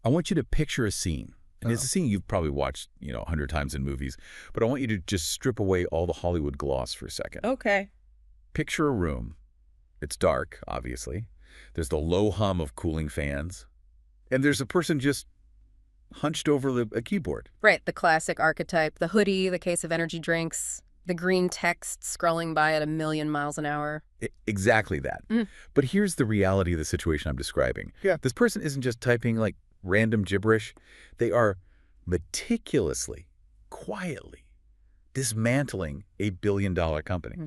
I want you to picture a scene. And it's Oh. a scene you've probably watched, 100 times in movies. But I want you to just strip away all the Hollywood gloss for a second. Okay. Picture a room. It's dark, obviously. There's the low hum of cooling fans. And there's a person just hunched over a keyboard. Right, the classic archetype, the hoodie, the case of energy drinks, the green text scrolling by at 1,000,000 miles an hour. Exactly that. Mm. But here's the reality of the situation I'm describing. Yeah. This person isn't just typing like random gibberish. They are meticulously, quietly dismantling a billion-dollar company.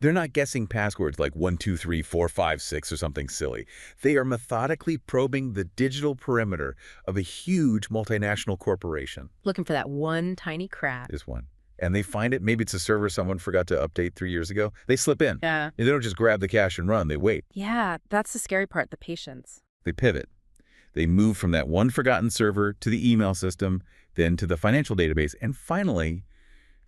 They're not guessing passwords like 1, 2, 3, 4, 5, 6 or something silly. They are methodically probing the digital perimeter of a huge multinational corporation. Looking for that one tiny crack. Is one. And they find it. Maybe it's a server someone forgot to update 3 years ago. They slip in. Yeah. And they don't just grab the cash and run. They wait. Yeah, that's the scary part, the patience. They pivot. They move from that one forgotten server to the email system, then to the financial database, and finally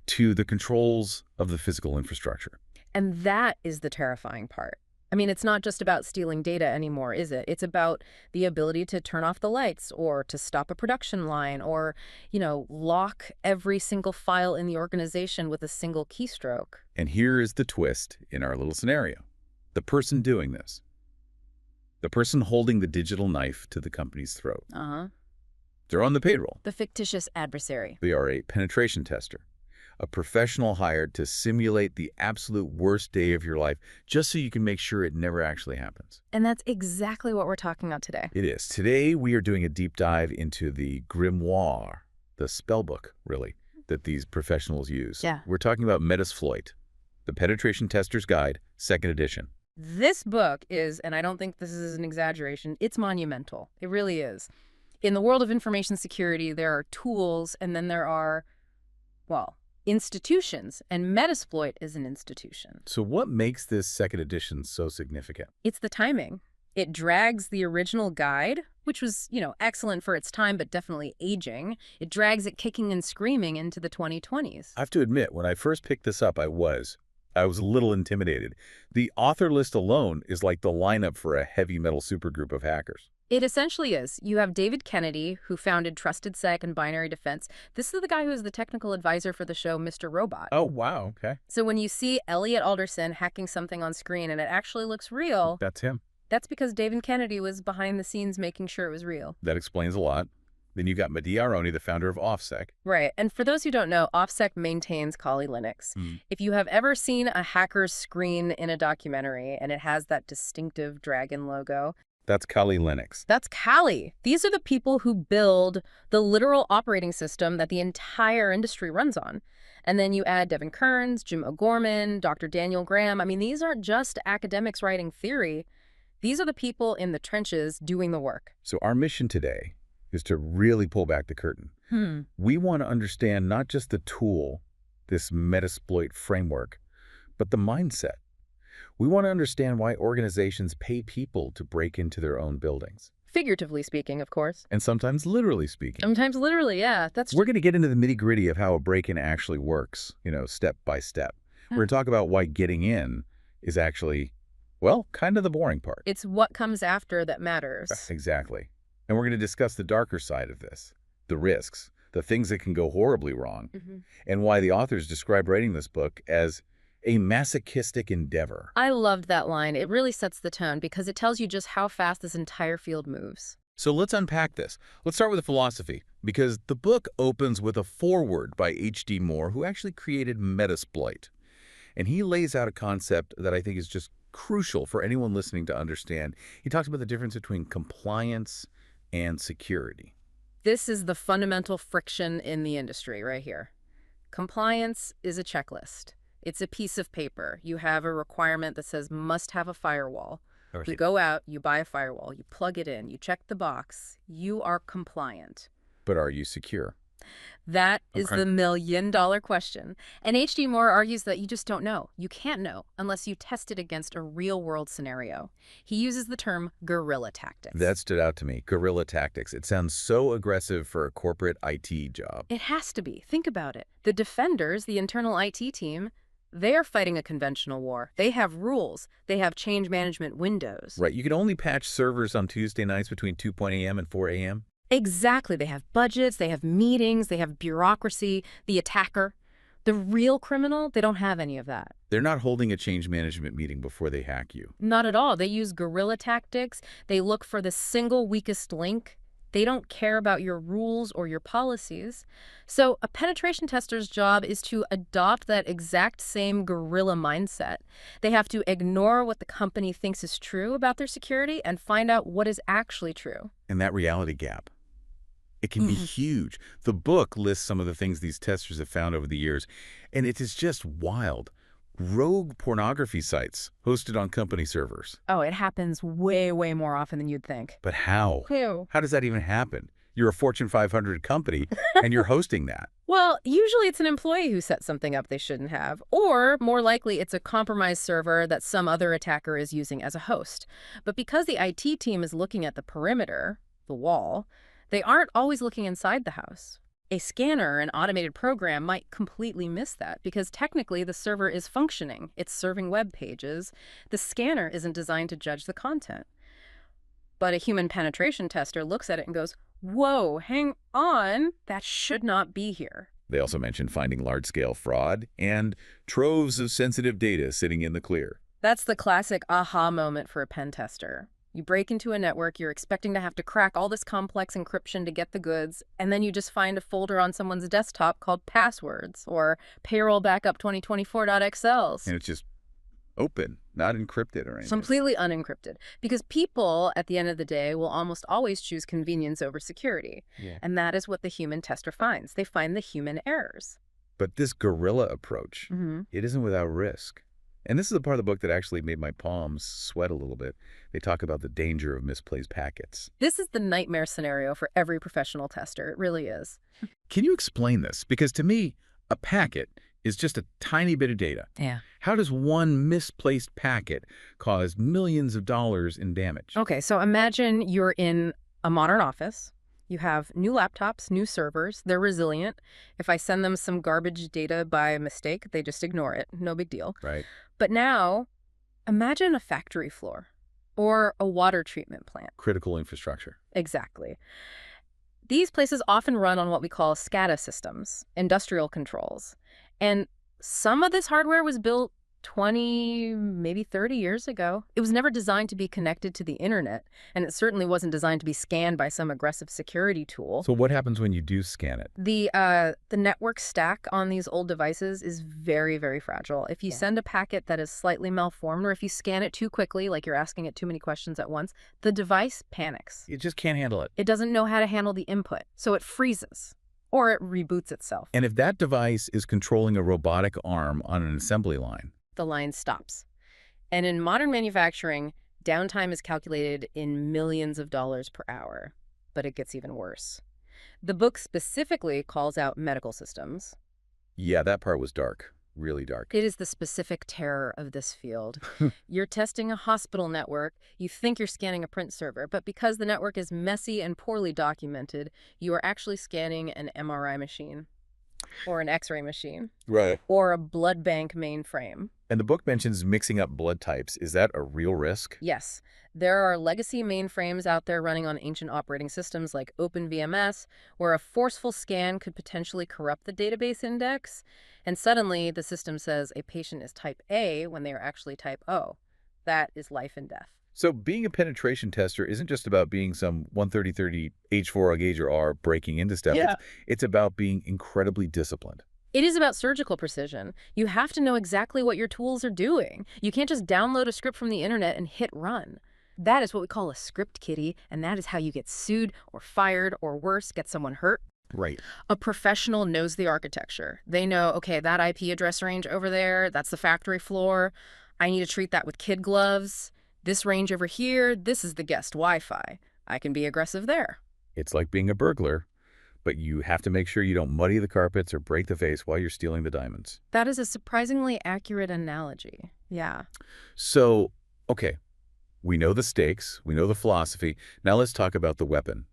to the controls of the physical infrastructure. And that is the terrifying part. I mean, it's not just about stealing data anymore, is it? It's about the ability to turn off the lights or to stop a production line or, lock every single file in the organization with a single keystroke. And here is the twist in our little scenario. The person doing this, the person holding the digital knife to the company's throat, they're on the payroll. The fictitious adversary. They are a penetration tester, a professional hired to simulate the absolute worst day of your life just so you can make sure it never actually happens. And that's exactly what we're talking about today. It is. Today, we are doing a deep dive into the grimoire, the spellbook, really, that these professionals use. Yeah. We're talking about Metasploit, the Penetration Tester's Guide, 2nd edition. This book is, and I don't think this is an exaggeration, it's monumental. It really is. In the world of information security, there are tools, and then there are, institutions, and Metasploit is an institution. So what makes this 2nd edition so significant? It's the timing. It drags the original guide, which was, excellent for its time, but definitely aging. It drags it kicking and screaming into the 2020s. I have to admit, when I first picked this up, I was a little intimidated. The author list alone is like the lineup for a heavy metal supergroup of hackers. It essentially is. You have David Kennedy, who founded TrustedSec and Binary Defense. This is the guy who is the technical advisor for the show Mr. Robot. Oh, wow. Okay. So when you see Elliot Alderson hacking something on screen and it actually looks real, That's him. that's because David Kennedy was behind the scenes making sure it was real. That explains a lot. Then you got Mehdi Aroni, the founder of OffSec. Right. And for those who don't know, OffSec maintains Kali Linux. If you have ever seen a hacker's screen in a documentary and it has that distinctive dragon logo, That's Kali Linux. that's Kali. These are the people who build the literal operating system that the entire industry runs on. And then you add Devin Kearns, Jim O'Gorman, Dr. Daniel Graham. I mean, these aren't just academics writing theory. These are the people in the trenches doing the work. So our mission today is to really pull back the curtain. We want to understand not just the tool, this Metasploit framework, but the mindset. We want to understand why organizations pay people to break into their own buildings. Figuratively speaking, of course. And sometimes literally speaking. Sometimes literally, yeah. That's We're going to get into the nitty-gritty of how a break-in actually works, step by step. We're going to talk about why getting in is actually, kind of the boring part. It's what comes after that matters. Exactly. And we're going to discuss the darker side of this, the risks, the things that can go horribly wrong, and why the authors describe writing this book as a masochistic endeavor. I loved that line. It really sets the tone because it tells you just how fast this entire field moves. So let's unpack this. Let's start with the philosophy, because the book opens with a foreword by H.D. Moore, who actually created Metasploit. And he lays out a concept that I think is just crucial for anyone listening to understand. He talks about the difference between compliance and security. This is the fundamental friction in the industry right here. Compliance is a checklist. It's a piece of paper. You have a requirement that says must have a firewall. You go out, you buy a firewall, you plug it in, you check the box. You are compliant. But are you secure? That is the million-dollar question. And H.D. Moore argues that you just don't know. You can't know unless you test it against a real-world scenario. He uses the term guerrilla tactics. That stood out to me, guerrilla tactics. It sounds so aggressive for a corporate IT job. It has to be. Think about it. The defenders, the internal IT team, they are fighting a conventional war. They have rules. They have change management windows. Right. You can only patch servers on Tuesday nights between 2 a.m. and 4 a.m. Exactly. They have budgets, they have meetings, they have bureaucracy, the attacker. The real criminal, they don't have any of that. They're not holding a change management meeting before they hack you. Not at all. They use guerrilla tactics. They look for the single weakest link. They don't care about your rules or your policies. So a penetration tester's job is to adopt that exact same guerrilla mindset. They have to ignore what the company thinks is true about their security and find out what is actually true. And that reality gap, it can be huge. The book lists some of the things these testers have found over the years, and it is just wild. Rogue pornography sites hosted on company servers. Oh, it happens way, way more often than you'd think. But how? Ew. How does that even happen? You're a Fortune 500 company, and you're hosting that. Well, usually it's an employee who sets something up they shouldn't have, or more likely it's a compromised server that some other attacker is using as a host. But because the IT team is looking at the perimeter, the wall, they aren't always looking inside the house. A scanner, an automated program, might completely miss that because technically the server is functioning. It's serving web pages. The scanner isn't designed to judge the content. But a human penetration tester looks at it and goes, whoa, hang on, that should not be here. They also mentioned finding large-scale fraud and troves of sensitive data sitting in the clear. That's the classic aha moment for a pen tester. You break into a network, you're expecting to have to crack all this complex encryption to get the goods, and then you just find a folder on someone's desktop called passwords or payroll backup 2024.xls. And it's just open, not encrypted or anything. Completely unencrypted. Because people, at the end of the day, will almost always choose convenience over security. Yeah. And that is what the human tester finds. They find the human errors. But this guerrilla approach, it isn't without risk. And this is the part of the book that actually made my palms sweat a little bit. They talk about the danger of misplaced packets. This is the nightmare scenario for every professional tester. It really is. Can you explain this? Because to me, a packet is just a tiny bit of data. Yeah. How does one misplaced packet cause millions of dollars in damage? Okay, so imagine you're in a modern office. You have new laptops, new servers. They're resilient. If I send them some garbage data by mistake, they just ignore it. No big deal. Right. But now, imagine a factory floor or a water treatment plant. Critical infrastructure. Exactly. These places often run on what we call SCADA systems, industrial controls. And some of this hardware was built 20, maybe 30 years ago. It was never designed to be connected to the internet, and it certainly wasn't designed to be scanned by some aggressive security tool. So what happens when you do scan it? The network stack on these old devices is very, very fragile. If you send a packet that is slightly malformed, or if you scan it too quickly, like you're asking it too many questions at once, the device panics. It just can't handle it. It doesn't know how to handle the input, so it freezes. Or it reboots itself. And if that device is controlling a robotic arm on an assembly line, the line stops. And in modern manufacturing, downtime is calculated in millions of dollars per hour. But it gets even worse. The book specifically calls out medical systems. Yeah, that part was dark. Really dark. It is the specific terror of this field. You're testing a hospital network. You think you're scanning a print server, but because the network is messy and poorly documented, you are actually scanning an MRI machine or an X-ray machine. Right. Or a blood bank mainframe. And the book mentions mixing up blood types. Is that a real risk? Yes. There are legacy mainframes out there running on ancient operating systems like OpenVMS, where a forceful scan could potentially corrupt the database index. And suddenly, the system says a patient is type A when they are actually type O. That is life and death. So being a penetration tester isn't just about being some 13030 H4 gauge or R breaking into stuff. Yeah. It's about being incredibly disciplined. It is about surgical precision. You have to know exactly what your tools are doing. You can't just download a script from the internet and hit run. That is what we call a script kiddie, and that is how you get sued or fired or worse, get someone hurt. Right. A professional knows the architecture. They know, okay, that IP address range over there, that's the factory floor. I need to treat that with kid gloves. This range over here, this is the guest Wi-Fi. I can be aggressive there. It's like being a burglar, but you have to make sure you don't muddy the carpets or break the vase while you're stealing the diamonds. That is a surprisingly accurate analogy. Yeah. So, okay, we know the stakes, we know the philosophy. Now let's talk about the weapon,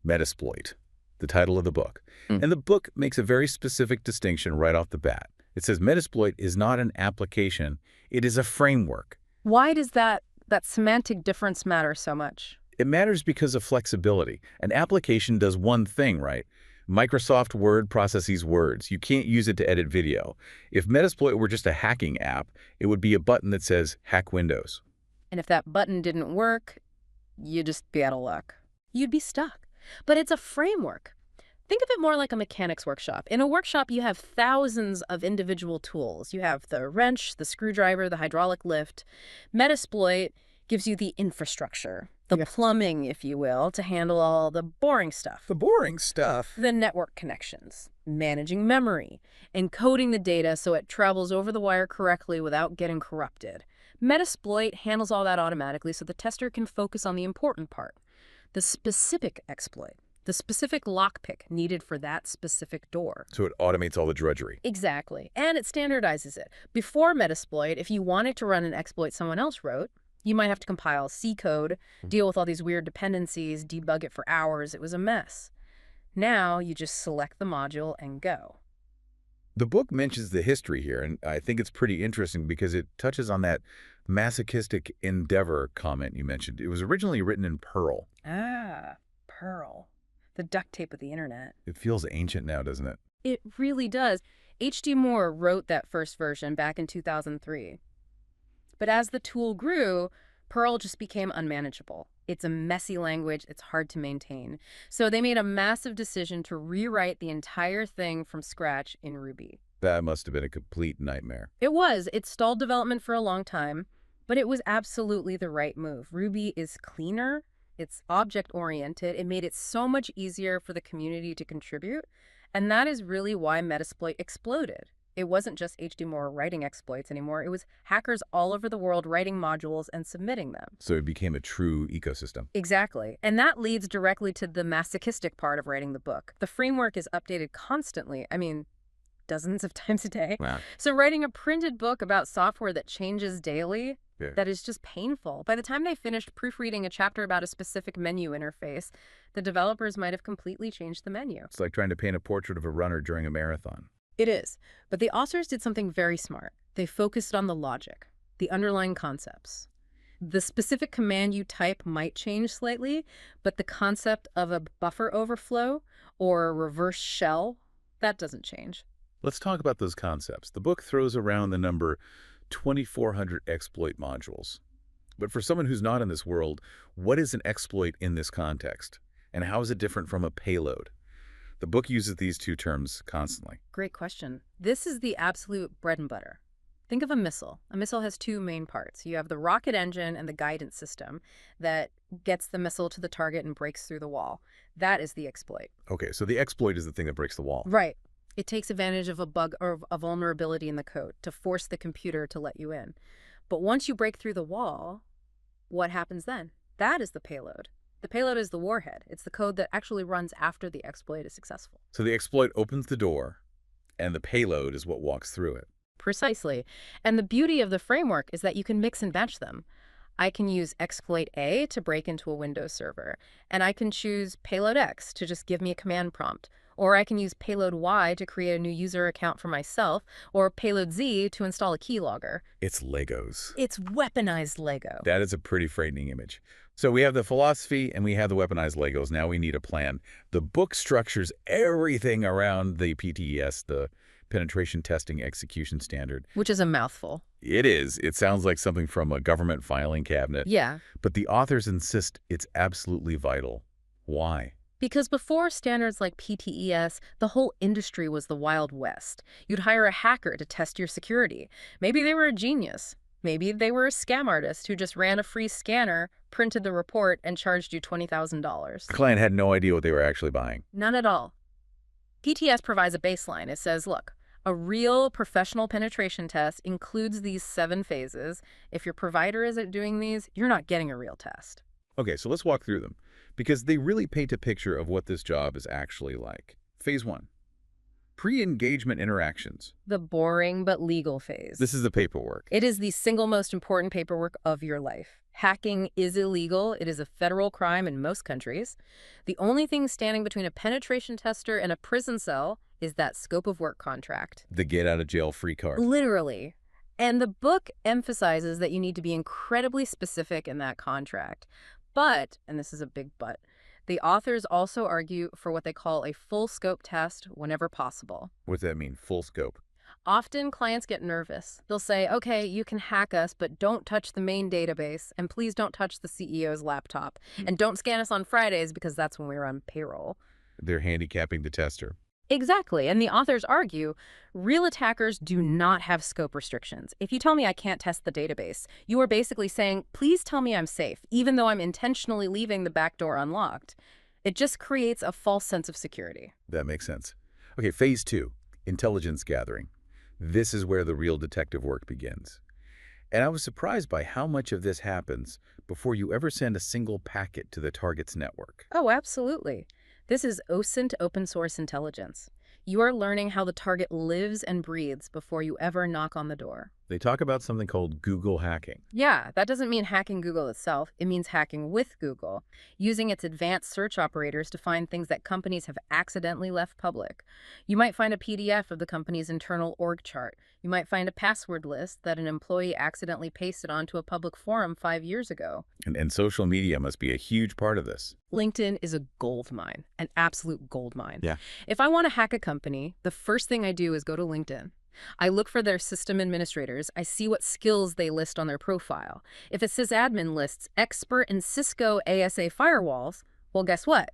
Metasploit, the title of the book. And the book makes a very specific distinction right off the bat. It says Metasploit is not an application, it is a framework. Why does that semantic difference matter so much? It matters because of flexibility. An application does one thing, right? Microsoft Word processes words. You can't use it to edit video. If Metasploit were just a hacking app, it would be a button that says Hack Windows. And if that button didn't work, you'd just be out of luck. You'd be stuck. But it's a framework. Think of it more like a mechanics workshop. In a workshop, you have thousands of individual tools. You have the wrench, the screwdriver, the hydraulic lift. Metasploit gives you the infrastructure, the plumbing, if you will, to handle all the boring stuff. The boring stuff. The network connections, managing memory, encoding the data so it travels over the wire correctly without getting corrupted. Metasploit handles all that automatically so the tester can focus on the important part, the specific exploit, the specific lockpick needed for that specific door. So it automates all the drudgery. Exactly. And it standardizes it. Before Metasploit, if you wanted to run an exploit someone else wrote, you might have to compile C code, deal with all these weird dependencies, debug it for hours. It was a mess. Now you just select the module and go. The book mentions the history here, and I think it's pretty interesting because it touches on that masochistic endeavor comment you mentioned. It was originally written in Perl. Ah, Perl. The duct tape of the internet. It feels ancient now, doesn't it? It really does. H.D. Moore wrote that first version back in 2003. But as the tool grew, Perl just became unmanageable. It's a messy language. It's hard to maintain. So they made a massive decision to rewrite the entire thing from scratch in Ruby. That must have been a complete nightmare. It was. It stalled development for a long time, but it was absolutely the right move. Ruby is cleaner. It's object-oriented. It made it so much easier for the community to contribute. And that is really why Metasploit exploded. It wasn't just H.D. Moore writing exploits anymore. It was hackers all over the world writing modules and submitting them. So it became a true ecosystem. Exactly. And that leads directly to the masochistic part of writing the book. The framework is updated constantly. I mean, dozens of times a day. Wow. So writing a printed book about software that changes daily, that is just painful. By the time they finished proofreading a chapter about a specific menu interface, the developers might have completely changed the menu. It's like trying to paint a portrait of a runner during a marathon. It is. But the authors did something very smart. They focused on the logic, the underlying concepts. The specific command you type might change slightly, but the concept of a buffer overflow or a reverse shell, that doesn't change. Let's talk about those concepts. The book throws around the number 2,400 exploit modules. But for someone who's not in this world, what is an exploit in this context? And how is it different from a payload? The book uses these two terms constantly. Great question. This is the absolute bread and butter. Think of a missile. A missile has two main parts. You have the rocket engine and the guidance system that gets the missile to the target and breaks through the wall. That is the exploit. Okay, so the exploit is the thing that breaks the wall. Right. It takes advantage of a bug or a vulnerability in the code to force the computer to let you in. But once you break through the wall, what happens then? That is the payload. The payload is the warhead. It's the code that actually runs after the exploit is successful. So the exploit opens the door, and the payload is what walks through it. Precisely. And the beauty of the framework is that you can mix and match them. I can use exploit A to break into a Windows server, and I can choose payload X to just give me a command prompt. Or I can use payload Y to create a new user account for myself, or payload Z to install a keylogger. It's Legos. It's weaponized Lego. That is a pretty frightening image. So we have the philosophy and we have the weaponized Legos. Now we need a plan. The book structures everything around the PTES, the Penetration Testing Execution Standard. Which is a mouthful. It is. It sounds like something from a government filing cabinet. Yeah. But the authors insist it's absolutely vital. Why? Because before standards like PTES, the whole industry was the Wild West. You'd hire a hacker to test your security. Maybe they were a genius. Maybe they were a scam artist who just ran a free scanner, printed the report, and charged you $20,000. The client had no idea what they were actually buying. None at all. PTS provides a baseline. It says, look, a real professional penetration test includes these 7 phases. If your provider isn't doing these, you're not getting a real test. Okay, so let's walk through them, because they really paint a picture of what this job is actually like. Phase 1. Pre-engagement interactions. The boring but legal phase. This is the paperwork. It is the single most important paperwork of your life. Hacking is illegal. It is a federal crime in most countries. The only thing standing between a penetration tester and a prison cell is that scope of work contract. The get-out-of-jail-free card. Literally. And the book emphasizes that you need to be incredibly specific in that contract. But, and this is a big but, the authors also argue for what they call a full scope test whenever possible. What does that mean, full scope? Often clients get nervous. They'll say, okay, you can hack us, but don't touch the main database, and please don't touch the CEO's laptop, and don't scan us on Fridays because that's when we run payroll. They're handicapping the tester. Exactly, and the authors argue real attackers do not have scope restrictions. If you tell me I can't test the database, you are basically saying, please tell me I'm safe, even though I'm intentionally leaving the back door unlocked. It just creates a false sense of security. That makes sense. Okay, phase 2, intelligence gathering. This is where the real detective work begins. And I was surprised by how much of this happens before you ever send a single packet to the target's network. Oh, absolutely. This is OSINT open source intelligence. You are learning how the target lives and breathes before you ever knock on the door. They talk about something called Google hacking. Yeah, that doesn't mean hacking Google itself. It means hacking with Google, using its advanced search operators to find things that companies have accidentally left public. You might find a PDF of the company's internal org chart. You might find a password list that an employee accidentally pasted onto a public forum 5 years ago. And social media must be a huge part of this. LinkedIn is a gold mine, an absolute gold mine. Yeah. If I want to hack a company, the first thing I do is go to LinkedIn. I look for their system administrators. I see what skills they list on their profile. If a sysadmin lists expert in Cisco ASA firewalls, well, guess what?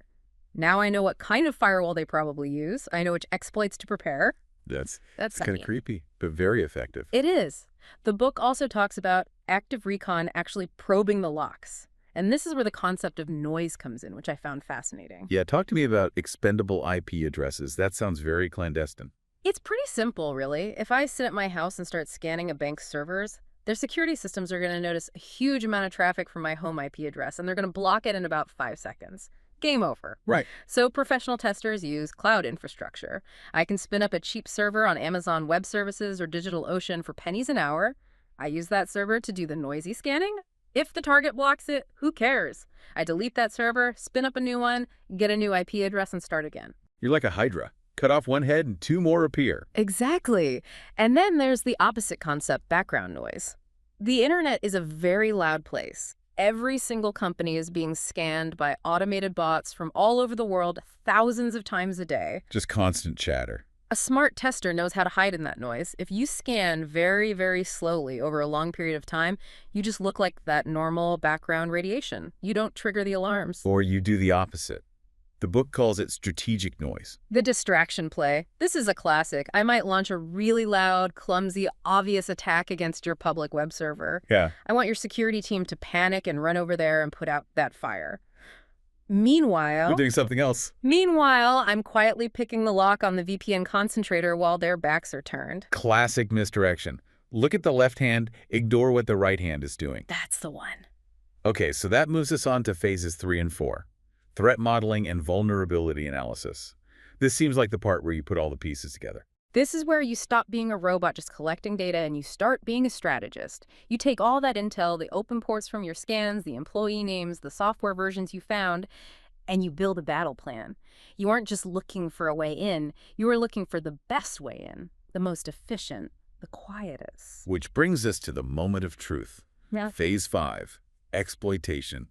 Now I know what kind of firewall they probably use. I know which exploits to prepare. That's That's kind of creepy, but very effective. It is. The book also talks about active recon actually probing the locks. And this is where the concept of noise comes in, which I found fascinating. Yeah, talk to me about expendable IP addresses. That sounds very clandestine. It's pretty simple, really. If I sit at my house and start scanning a bank's servers, their security systems are going to notice a huge amount of traffic from my home IP address, and they're going to block it in about 5 seconds. Game over. Right. So professional testers use cloud infrastructure. I can spin up a cheap server on Amazon Web Services or DigitalOcean for pennies an hour. I use that server to do the noisy scanning. If the target blocks it, who cares? I delete that server, spin up a new one, get a new IP address, and start again. You're like a hydra. Cut off one head and 2 more appear. Exactly. And then there's the opposite concept, background noise. The internet is a very loud place. Every single company is being scanned by automated bots from all over the world thousands of times a day. Just constant chatter. A smart tester knows how to hide in that noise. If you scan very, very slowly over a long period of time, you just look like that normal background radiation. You don't trigger the alarms. Or you do the opposite. The book calls it strategic noise. The distraction play. This is a classic. I might launch a really loud, clumsy, obvious attack against your public web server. Yeah. I want your security team to panic and run over there and put out that fire. Meanwhile, We're doing something else. I'm quietly picking the lock on the VPN concentrator while their backs are turned. Classic misdirection. Look at the left hand, ignore what the right hand is doing. That's the one. Okay, so that moves us on to phases 3 and 4. Threat modeling and vulnerability analysis. This seems like the part where you put all the pieces together. This is where you stop being a robot just collecting data and you start being a strategist. You take all that intel, the open ports from your scans, the employee names, the software versions you found, and you build a battle plan. You aren't just looking for a way in, you are looking for the best way in, the most efficient, the quietest. Which brings us to the moment of truth. Yeah. Phase 5, exploitation.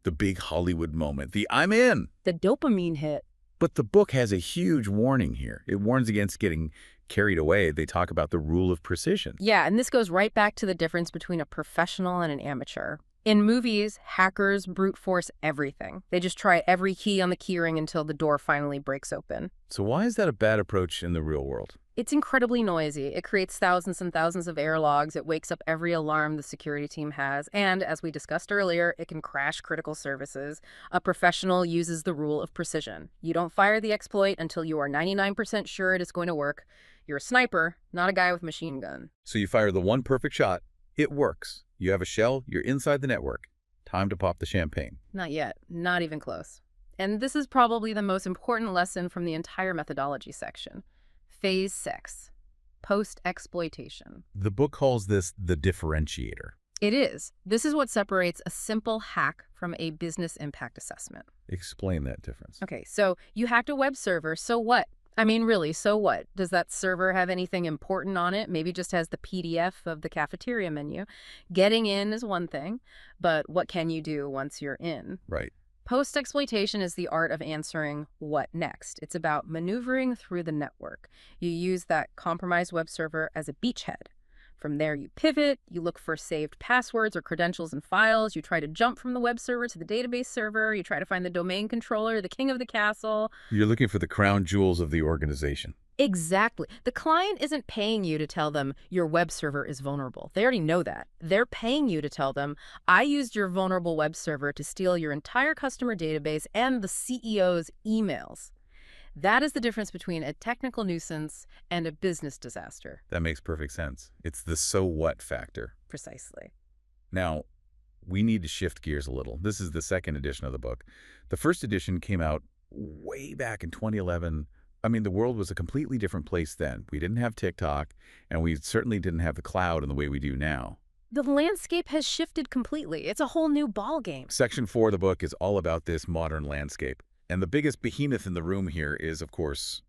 The big Hollywood moment, the I'm in. The dopamine hit. But the book has a huge warning here. It warns against getting carried away. They talk about the rule of precision. Yeah, and this goes right back to the difference between a professional and an amateur. In movies, hackers brute force everything. They just try every key on the keyring until the door finally breaks open. So why is that a bad approach in the real world? It's incredibly noisy. It creates thousands and thousands of error logs. It wakes up every alarm the security team has. And as we discussed earlier, it can crash critical services. A professional uses the rule of precision. You don't fire the exploit until you are 99% sure it is going to work. You're a sniper, not a guy with a machine gun. So you fire the one perfect shot. It works. You have a shell. You're inside the network. Time to pop the champagne. Not yet. Not even close. And this is probably the most important lesson from the entire methodology section. Phase 6, post-exploitation. The book calls this the differentiator. It is. This is what separates a simple hack from a business impact assessment. Explain that difference. Okay, so you hacked a web server, so what? I mean, really, so what? Does that server have anything important on it? Maybe just has the PDF of the cafeteria menu. Getting in is one thing, but what can you do once you're in? Right. Post-exploitation is the art of answering what next. It's about maneuvering through the network. You use that compromised web server as a beachhead. From there, you pivot, you look for saved passwords or credentials and files, you try to jump from the web server to the database server, you try to find the domain controller, the king of the castle. You're looking for the crown jewels of the organization. Exactly. The client isn't paying you to tell them your web server is vulnerable. They already know that. They're paying you to tell them, I used your vulnerable web server to steal your entire customer database and the CEO's emails. That is the difference between a technical nuisance and a business disaster. That makes perfect sense. It's the so what factor. Precisely. Now, we need to shift gears a little. This is the second edition of the book. The first edition came out way back in 2011. I mean, the world was a completely different place then. We didn't have TikTok, and we certainly didn't have the cloud in the way we do now. The landscape has shifted completely. It's a whole new ballgame. Section 4 of the book is all about this modern landscape. And the biggest behemoth in the room here is, of course,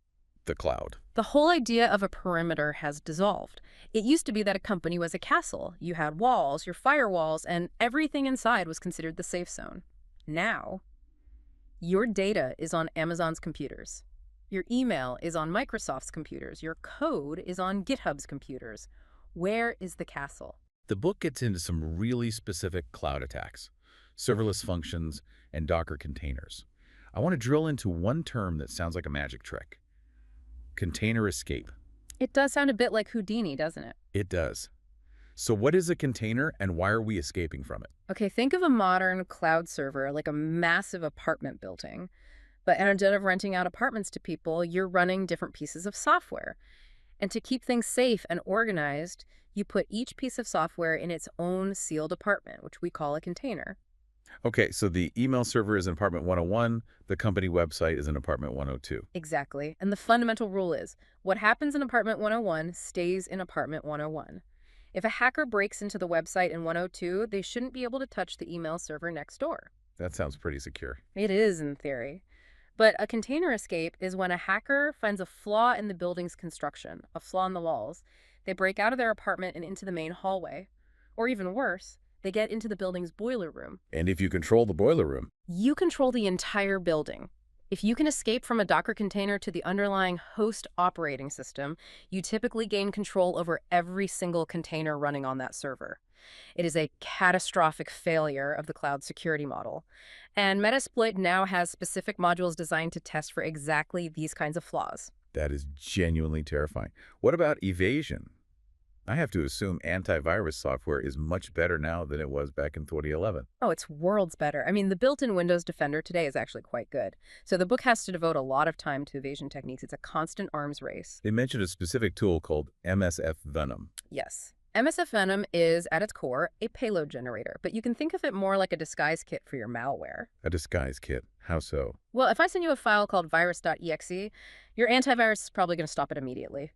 the cloud. The whole idea of a perimeter has dissolved. It used to be that a company was a castle. You had walls, your firewalls, and everything inside was considered the safe zone. Now, your data is on Amazon's computers. Your email is on Microsoft's computers. Your code is on GitHub's computers. Where is the castle? The book gets into some really specific cloud attacks, serverless functions, and Docker containers. I want to drill into one term that sounds like a magic trick. Container escape. It does sound a bit like Houdini, doesn't it? It does. So what is a container and why are we escaping from it? Okay, think of a modern cloud server like a massive apartment building. But instead of renting out apartments to people, you're running different pieces of software. And to keep things safe and organized, you put each piece of software in its own sealed apartment, which we call a container. Okay, so the email server is in apartment 101, the company website is in apartment 102. Exactly. And the fundamental rule is, what happens in apartment 101 stays in apartment 101. If a hacker breaks into the website in 102, they shouldn't be able to touch the email server next door. That sounds pretty secure. It is, in theory. But a container escape is when a hacker finds a flaw in the building's construction, a flaw in the walls. They break out of their apartment and into the main hallway. Or even worse, they get into the building's boiler room. And if you control the boiler room, you control the entire building. If you can escape from a Docker container to the underlying host operating system, you typically gain control over every single container running on that server. It is a catastrophic failure of the cloud security model. And Metasploit now has specific modules designed to test for exactly these kinds of flaws. that is genuinely terrifying. What about evasion? I have to assume antivirus software is much better now than it was back in 2011. Oh, it's worlds better. I mean, the built-in Windows Defender today is actually quite good. So the book has to devote a lot of time to evasion techniques. It's a constant arms race. They mentioned a specific tool called MSF Venom. Yes. MSF Venom is, at its core, a payload generator, but you can think of it more like a disguise kit for your malware. A disguise kit. How so? Well, if I send you a file called virus.exe, your antivirus is probably going to stop it immediately.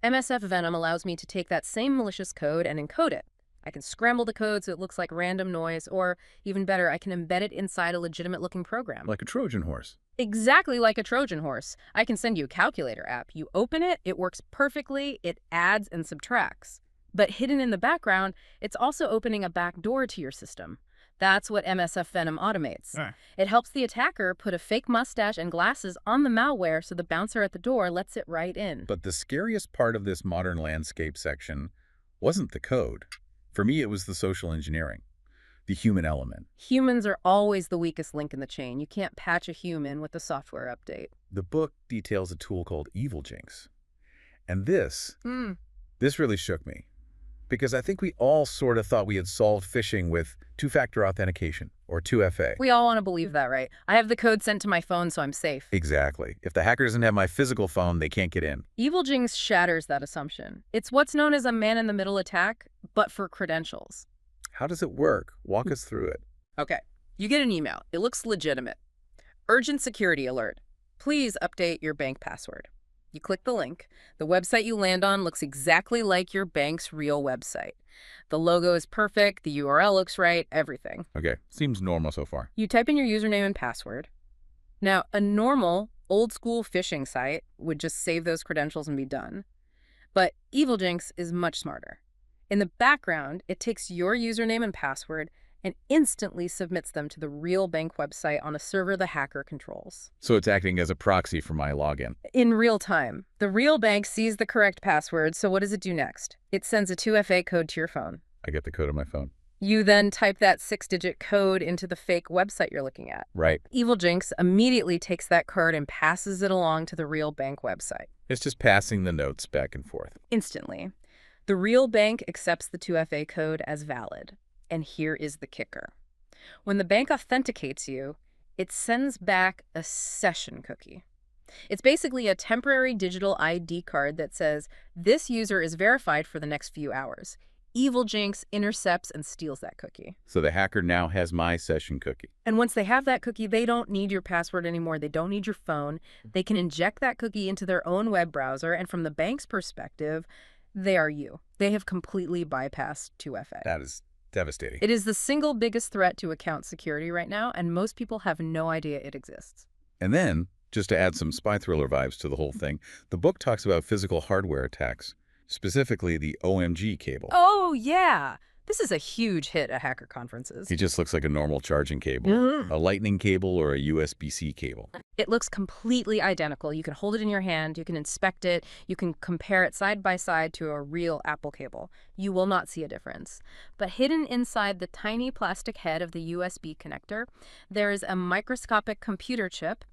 MSF Venom allows me to take that same malicious code and encode it. I can scramble the code so it looks like random noise, or even better, I can embed it inside a legitimate-looking program. Like a Trojan horse. Exactly like a Trojan horse. I can send you a calculator app. You open it, it works perfectly, it adds and subtracts. But hidden in the background, it's also opening a back door to your system. That's what MSF Venom automates. It helps the attacker put a fake mustache and glasses on the malware so the bouncer at the door lets it right in. But the scariest part of this modern landscape section wasn't the code. For me, it was the social engineering, the human element. Humans are always the weakest link in the chain. You can't patch a human with a software update. The book details a tool called Evil Jinx. And this really shook me. Because I think we all sort of thought we had solved phishing with two-factor authentication, or 2FA. We all want to believe that, right? I have the code sent to my phone, so I'm safe. Exactly. If the hacker doesn't have my physical phone, they can't get in. Evil Jinx shatters that assumption. It's what's known as a man-in-the-middle attack, but for credentials. How does it work? Walk us through it. Okay. You get an email. It looks legitimate. Urgent security alert. Please update your bank password. You click the link. The website you land on looks exactly like your bank's real website. The logo is perfect, the URL looks right, everything. Okay, seems normal so far. You type in your username and password. Now, a normal old school phishing site would just save those credentials and be done. But EvilJinx is much smarter. In the background, it takes your username and password and instantly submits them to the real bank website on a server the hacker controls. So it's acting as a proxy for my login. In real time, the real bank sees the correct password, so what does it do next? It sends a 2FA code to your phone. I get the code on my phone. You then type that 6-digit code into the fake website you're looking at. Right. EvilJinx immediately takes that code and passes it along to the real bank website. It's just passing the notes back and forth. Instantly. The real bank accepts the 2FA code as valid. And here is the kicker. When the bank authenticates you, it sends back a session cookie. It's basically a temporary digital ID card that says, this user is verified for the next few hours. EvilJinx intercepts and steals that cookie. So the hacker now has my session cookie. And once they have that cookie, they don't need your password anymore. They don't need your phone. They can inject that cookie into their own web browser. And from the bank's perspective, they are you. They have completely bypassed 2FA. That is devastating. It is the single biggest threat to account security right now, and most people have no idea it exists. And then, just to add some spy thriller vibes to the whole thing, the book talks about physical hardware attacks, specifically the OMG cable. Oh, yeah. This is a huge hit at hacker conferences. It just looks like a normal charging cable, a lightning cable or a USB-C cable. It looks completely identical. You can hold it in your hand, you can inspect it, you can compare it side by side to a real Apple cable. You will not see a difference. But hidden inside the tiny plastic head of the USB connector, there is a microscopic computer chip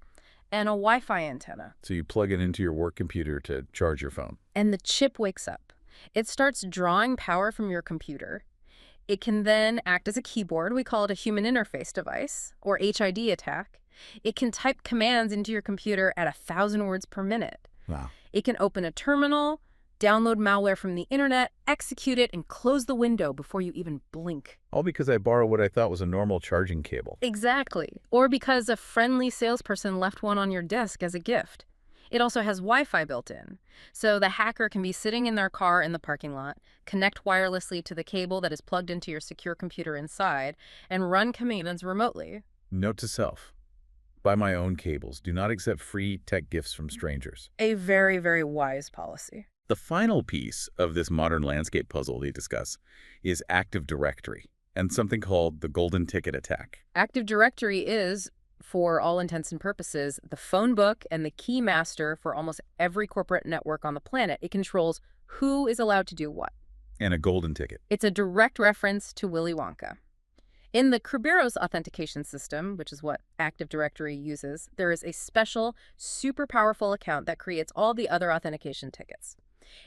and a Wi-Fi antenna. So you plug it into your work computer to charge your phone. And the chip wakes up. It starts drawing power from your computer. It can then act as a keyboard. We call it a human interface device, or HID attack. It can type commands into your computer at 1,000 words per minute. Wow. It can open a terminal, download malware from the internet, execute it, and close the window before you even blink. All because I borrowed what I thought was a normal charging cable. Exactly. Or because a friendly salesperson left one on your desk as a gift. It also has Wi-Fi built in, so the hacker can be sitting in their car in the parking lot, connect wirelessly to the cable that is plugged into your secure computer inside, and run commands remotely. Note to self: buy my own cables. Do not accept free tech gifts from strangers. A very, very wise policy. The final piece of this modern landscape puzzle they discuss is Active Directory and something called the golden ticket attack. Active Directory is, for all intents and purposes, the phone book and the key master for almost every corporate network on the planet. It controls who is allowed to do what. And a golden ticket. It's a direct reference to Willy Wonka. In the Kerberos authentication system, which is what Active Directory uses, there is a special, super powerful account that creates all the other authentication tickets.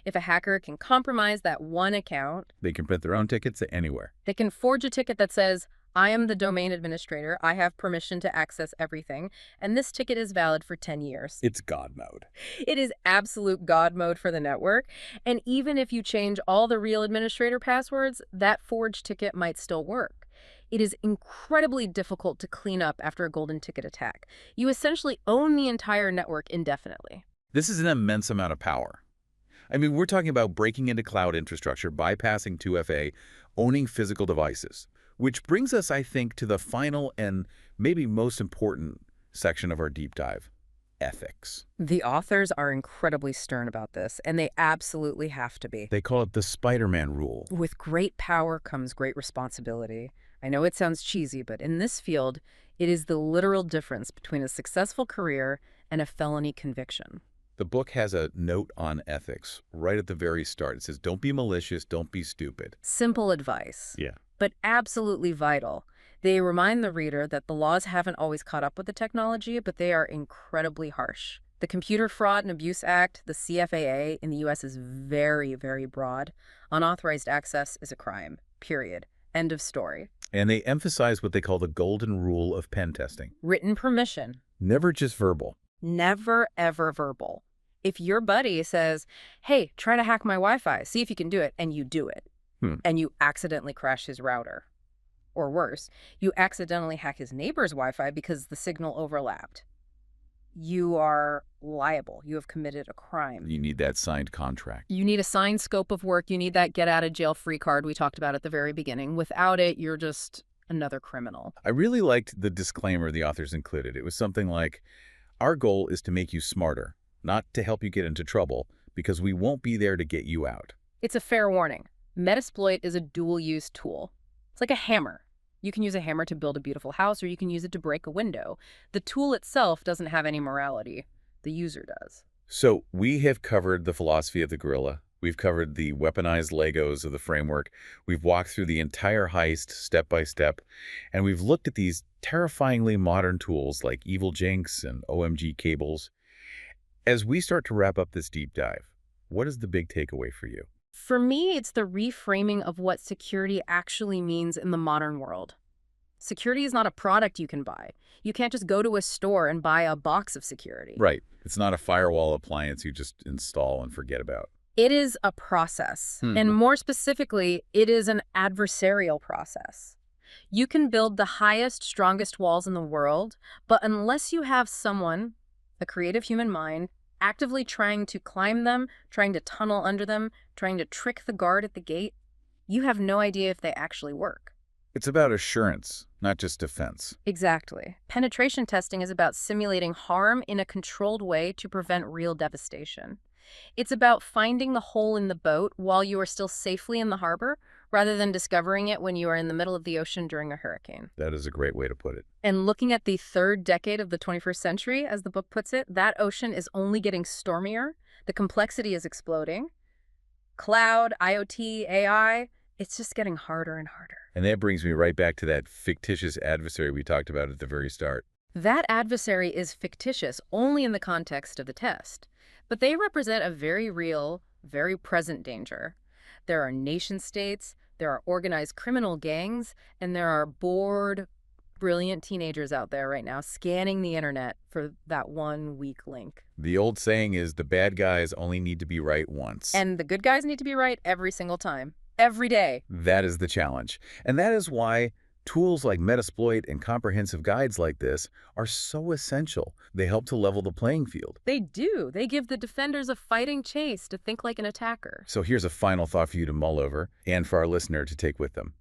If a hacker can compromise that one account, they can print their own tickets anywhere. They can forge a ticket that says, I am the domain administrator, I have permission to access everything, and this ticket is valid for 10 years. It's God mode. It is absolute God mode for the network, and even if you change all the real administrator passwords, that forged ticket might still work. It is incredibly difficult to clean up after a golden ticket attack. You essentially own the entire network indefinitely. This is an immense amount of power. I mean, we're talking about breaking into cloud infrastructure, bypassing 2FA, owning physical devices. Which brings us, I think, to the final and maybe most important section of our deep dive: ethics. The authors are incredibly stern about this, and they absolutely have to be. They call it the Spider-Man rule. With great power comes great responsibility. I know it sounds cheesy, but in this field, it is the literal difference between a successful career and a felony conviction. The book has a note on ethics right at the very start. It says, don't be malicious, don't be stupid. Simple advice. Yeah. But absolutely vital. They remind the reader that the laws haven't always caught up with the technology, but they are incredibly harsh. The Computer Fraud and Abuse Act, the CFAA, in the U.S. is very, very broad. Unauthorized access is a crime, period. End of story. And they emphasize what they call the golden rule of pen testing. Written permission. Never just verbal. Never, ever verbal. If your buddy says, hey, try to hack my Wi-Fi, see if you can do it, and you do it, and you accidentally crash his router, or worse, you accidentally hack his neighbor's Wi-Fi because the signal overlapped, you are liable. You have committed a crime. You need that signed contract. You need a signed scope of work. You need that get-out-of-jail-free card we talked about at the very beginning. Without it, you're just another criminal. I really liked the disclaimer the authors included. It was something like, Our goal is to make you smarter, not to help you get into trouble, because we won't be there to get you out. It's a fair warning. Metasploit is a dual-use tool. It's like a hammer. You can use a hammer to build a beautiful house, or you can use it to break a window. The tool itself doesn't have any morality. The user does. So we have covered the philosophy of the gorilla. We've covered the weaponized Legos of the framework. We've walked through the entire heist step by step. And we've looked at these terrifyingly modern tools like Evil Jinx and OMG cables. As we start to wrap up this deep dive, what is the big takeaway for you? For me, it's the reframing of what security actually means in the modern world. Security is not a product you can buy. You can't just go to a store and buy a box of security. Right. It's not a firewall appliance you just install and forget about. It is a process. And more specifically, it is an adversarial process. You can build the highest, strongest walls in the world, but unless you have someone, a creative human mind, actively trying to climb them, trying to tunnel under them, trying to trick the guard at the gate, you have no idea if they actually work. It's about assurance, not just defense. Exactly. Penetration testing is about simulating harm in a controlled way to prevent real devastation. It's about finding the hole in the boat while you are still safely in the harbor, rather than discovering it when you are in the middle of the ocean during a hurricane. That is a great way to put it. And looking at the third decade of the 21st century, as the book puts it, that ocean is only getting stormier. The complexity is exploding. Cloud, IoT, AI, it's just getting harder and harder. And that brings me right back to that fictitious adversary we talked about at the very start. That adversary is fictitious only in the context of the test, but they represent a very real, very present danger. There are nation-states, there are organized criminal gangs, and there are bored, brilliant teenagers out there right now scanning the internet for that one weak link. The old saying is the bad guys only need to be right once. And the good guys need to be right every single time, every day. That is the challenge. And that is why tools like Metasploit and comprehensive guides like this are so essential. They help to level the playing field. They do. They give the defenders a fighting chase to think like an attacker. So here's a final thought for you to mull over and for our listener to take with them.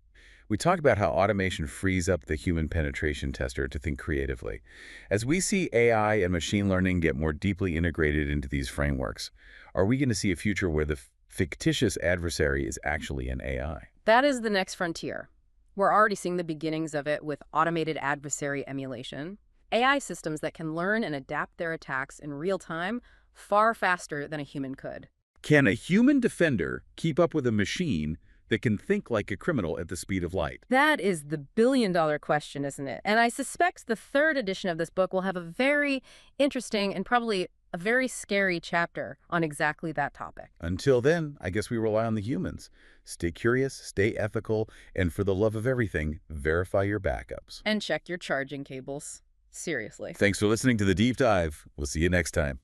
We talked about how automation frees up the human penetration tester to think creatively. As we see AI and machine learning get more deeply integrated into these frameworks, are we going to see a future where the fictitious adversary is actually an AI? That is the next frontier. We're already seeing the beginnings of it with automated adversary emulation, AI systems that can learn and adapt their attacks in real time far faster than a human could. Can a human defender keep up with a machine that can think like a criminal at the speed of light? That is the billion-dollar question, isn't it? And I suspect the third edition of this book will have a very interesting and probably a very scary chapter on exactly that topic. Until then, I guess we rely on the humans. Stay curious, stay ethical, and for the love of everything, verify your backups. And check your charging cables. Seriously. Thanks for listening to The Deep Dive. We'll see you next time.